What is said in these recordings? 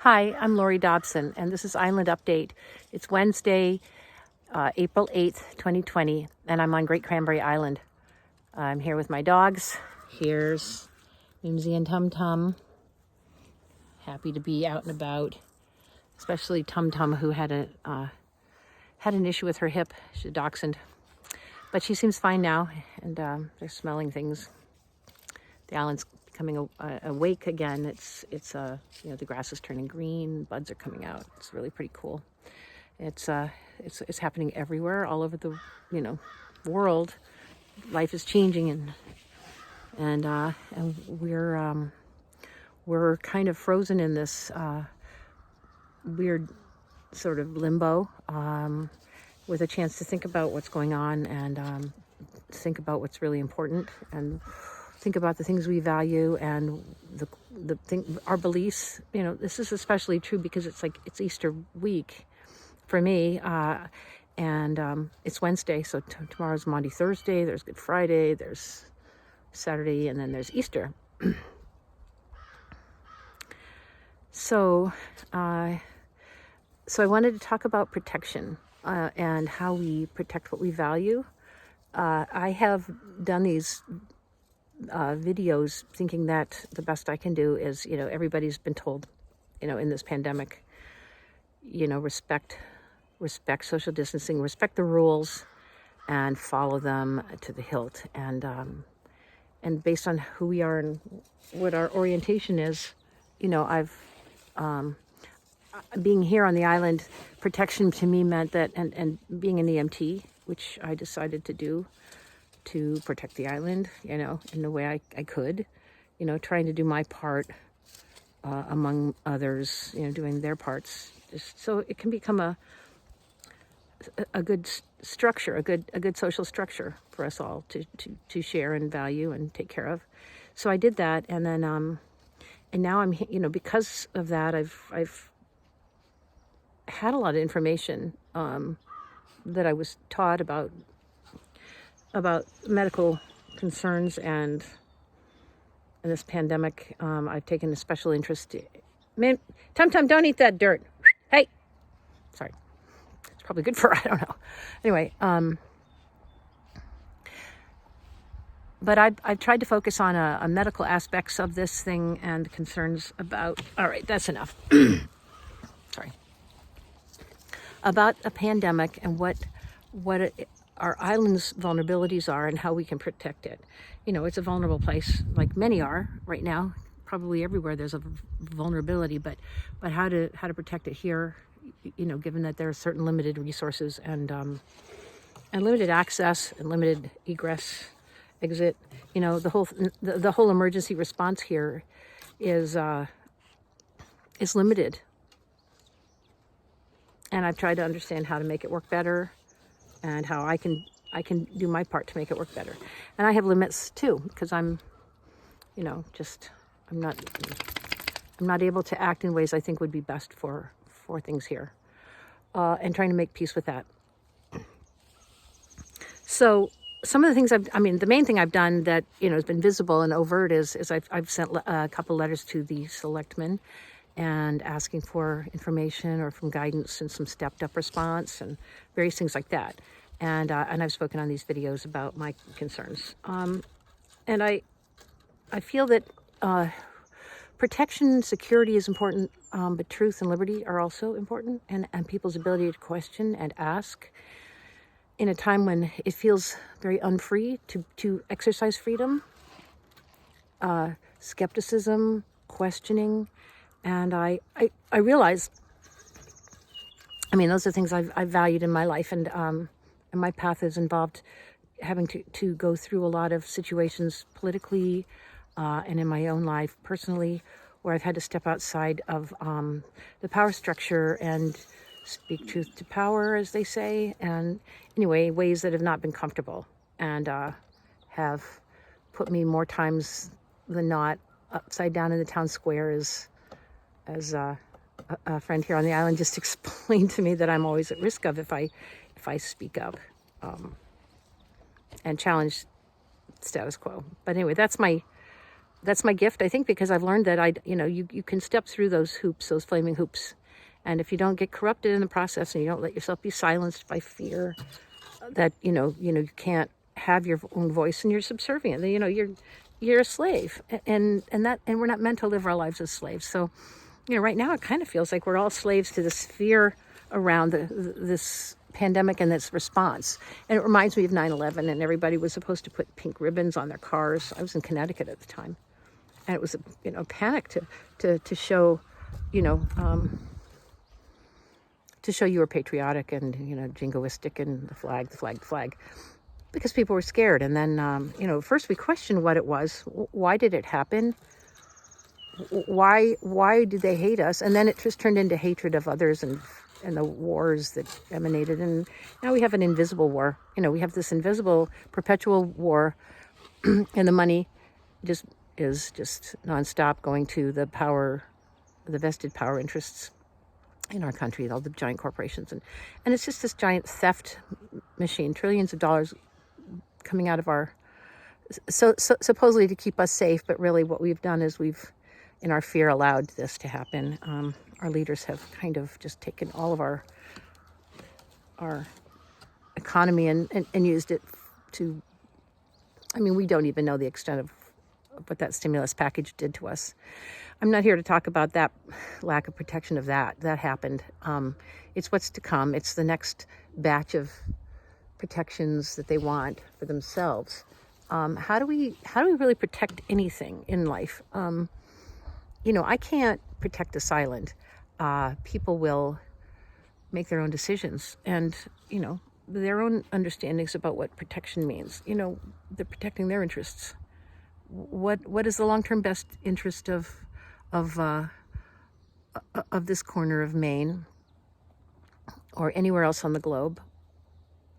Hi, I'm Laurie Dobson, and this is Island Update. It's Wednesday, April 8th, 2020, and I'm on Great Cranberry Island. I'm here with my dogs. Here's Mimsy and Tum Tum. Happy to be out and about, especially Tum Tum, who had an issue with her hip. She's dachshund, but she seems fine now, and they're smelling things. The island's becoming awake again. It's the grass is turning green, buds are coming out. It's really pretty cool. It's happening everywhere, all over the world. Life is changing, and we're kind of frozen in this weird sort of limbo, with a chance to think about what's going on and think about what's really important and think about the things we value and our beliefs. This is especially true because it's Easter week for me, and it's Wednesday, so tomorrow's Maundy Thursday, there's Good Friday, there's Saturday, and then there's Easter. So I wanted to talk about protection and how we protect what we value. I have done these videos thinking that the best I can do is, everybody's been told, in this pandemic, respect social distancing, respect the rules, and follow them to the hilt. And based on who we are and what our orientation is, I've being here on the island, protection to me meant that, and being an EMT, which I decided to do to protect the island, in the way I could, trying to do my part among others, doing their parts, just so it can become a good structure, a good social structure for us all to share and value and take care of. So I did that, and then and now I'm, because of that, I've had a lot of information that I was taught about medical concerns and this pandemic. I've taken a special interest. Man, Tum Tum, don't eat that dirt. Hey, sorry. It's probably good for her, I don't know. Anyway, but I've tried to focus on a medical aspects of this thing and concerns about. All right, that's enough. Sorry. About a pandemic and what our island's vulnerabilities are and how we can protect it. It's a vulnerable place, like many are right now. Probably everywhere there's a vulnerability, but how to protect it here, given that there are certain limited resources and limited access and limited egress, exit. The whole emergency response here is limited. And I've tried to understand how to make it work better and how I can do my part to make it work better. And I have limits too, because I'm not able to act in ways I think would be best for things here, and trying to make peace with that. So some of the things the main thing I've done that, has been visible and overt is I've sent a couple letters to the selectmen and asking for information or from guidance and some stepped up response and various things like that. And I've spoken on these videos about my concerns. And I feel that protection and security is important, but truth and liberty are also important, and people's ability to question and ask in a time when it feels very unfree to exercise freedom, skepticism, questioning. And I realize, those are things I've valued in my life, and my path has involved having to go through a lot of situations politically and in my own life personally, where I've had to step outside of the power structure and speak truth to power, as they say, and anyway, ways that have not been comfortable and have put me more times than not upside down in the town square, as a friend here on the island just explained to me that I'm always at risk of if I speak up and challenge status quo. But anyway, that's my that's my gift, I think, because I've learned that you can step through those hoops, those flaming hoops. And if you don't get corrupted in the process and you don't let yourself be silenced by fear that, you can't have your own voice and you're subservient, you're a slave. And we're not meant to live our lives as slaves. So, right now it kind of feels like we're all slaves to this fear around this pandemic and its response. And it reminds me of 9/11, and everybody was supposed to put pink ribbons on their cars. I was in Connecticut at the time. And it was a panic to show, to show you were patriotic and, jingoistic and the flag, because people were scared. And then, first we questioned what it was. Why did it happen? Why did they hate us? And then it just turned into hatred of others and the wars that emanated. And now we have an invisible war. We have this invisible perpetual war and the money is just nonstop going to the vested power interests in our country, all the giant corporations. And it's just this giant theft machine, trillions of dollars coming out of supposedly to keep us safe. But really what we've done is we've, in our fear, allowed this to happen. Our leaders have kind of just taken all of our economy and used it to, we don't even know the extent of what that stimulus package did to us. I'm not here to talk about that lack of protection of that happened. It's what's to come. It's the next batch of protections that they want for themselves. How do we really protect anything in life? I can't protect this island. People will make their own decisions and, their own understandings about what protection means. They're protecting their interests. What is the long-term best interest of this corner of Maine or anywhere else on the globe?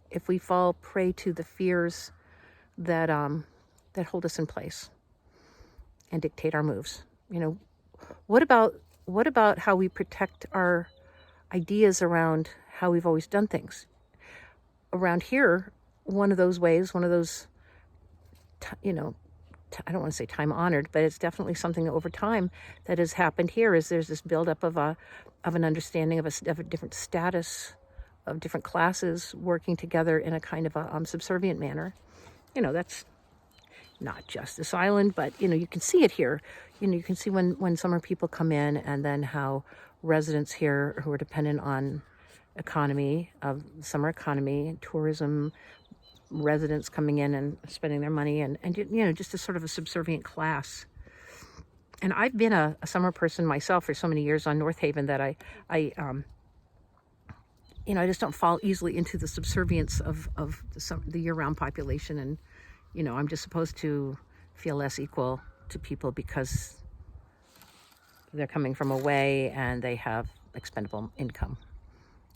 If we fall prey to the fears that hold us in place and dictate our moves, what about how we protect our ideas around how we've always done things? Around here, one of those, I don't want to say time honored, but it's definitely something over time that has happened here is there's this buildup of an understanding of a different status, of different classes working together in a kind of a subservient manner. That's not just this island, but, you can see it here. You can see when summer people come in and then how residents here who are dependent on summer economy, tourism, residents coming in and spending their money and just a sort of a subservient class. And I've been a summer person myself for so many years on North Haven that I just don't fall easily into the subservience of the year-round population. And, I'm just supposed to feel less equal to people because they're coming from away and they have expendable income.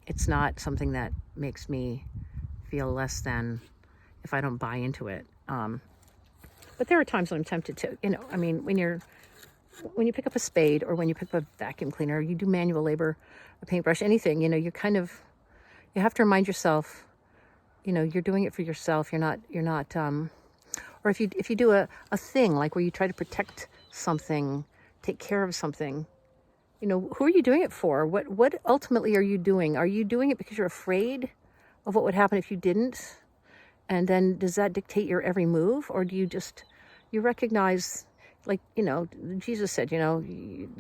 It's not something that makes me feel less than if I don't buy into it. But there are times when I'm tempted to, when you pick up a spade or when you pick up a vacuum cleaner, you do manual labor, a paintbrush, anything, you have to remind yourself, you're doing it for yourself. You're not, or if you do a thing like where you try to protect something, take care of something, who are you doing it for? What ultimately are you doing? Are you doing it because you're afraid of what would happen if you didn't? And then does that dictate your every move? Or do you recognize, like, Jesus said,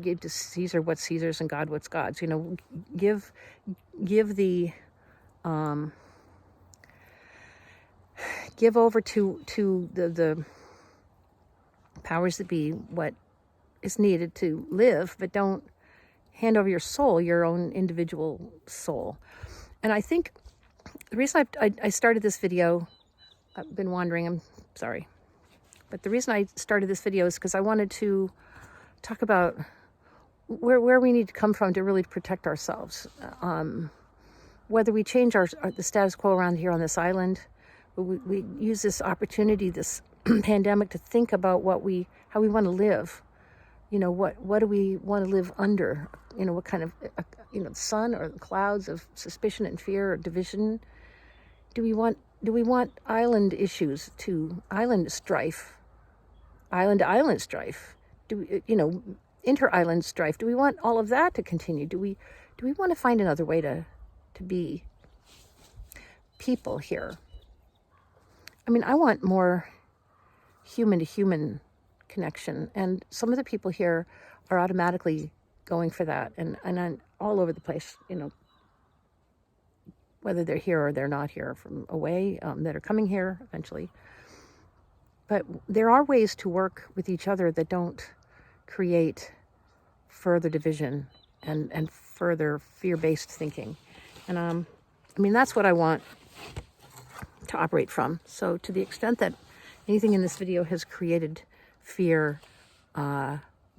give to Caesar what's Caesar's and God what's God's. Give over to the powers that be what is needed to live, but don't hand over your soul, your own individual soul. And I think the reason I started this video, I've been wandering, I'm sorry. But the reason I started this video is because I wanted to talk about where we need to come from to really protect ourselves. Whether we change the status quo around here on this island, we use this opportunity, this pandemic, to think about how we want to live. What do we want to live under? What kind of, sun or clouds of suspicion and fear or division? Do we want island issues island strife island to island strife? Do we, inter-island strife? Do we want all of that to continue? Do we want to find another way to be people here? I mean, I want more human to human connection, and some of the people here are automatically going for that, and I'm all over the place, whether they're here or they're not here from away, that are coming here eventually. But there are ways to work with each other that don't create further division and further fear-based thinking. And I mean, that's what I want to operate from. So to the extent that anything in this video has created fear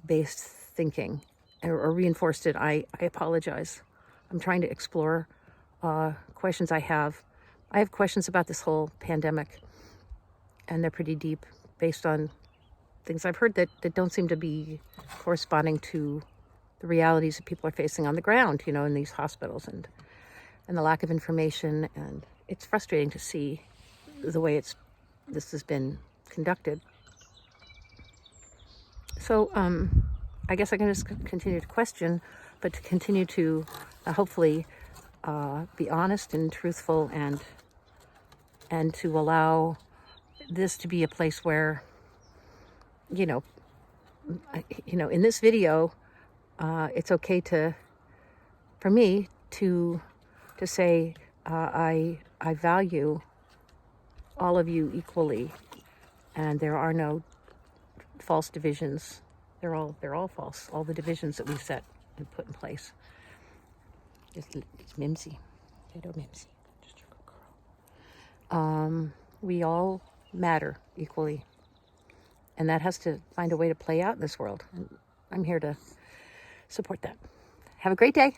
based thinking or reinforced it, I apologize. I'm trying to explore questions I have. I have questions about this whole pandemic, and they're pretty deep, based on things I've heard that don't seem to be corresponding to the realities that people are facing on the ground, in these hospitals, and the lack of information. And it's frustrating to see the way this has been conducted. So I guess I can just continue to question, but to continue to hopefully be honest and truthful, and to allow this to be a place where, in this video, it's okay for me to say I value all of you equally, and there are no false divisions. They're all false. All the divisions that we've set and put in place. It's Mimsy, little Mimsy, just a good girl. We all matter equally, and that has to find a way to play out in this world. And I'm here to support that. Have a great day.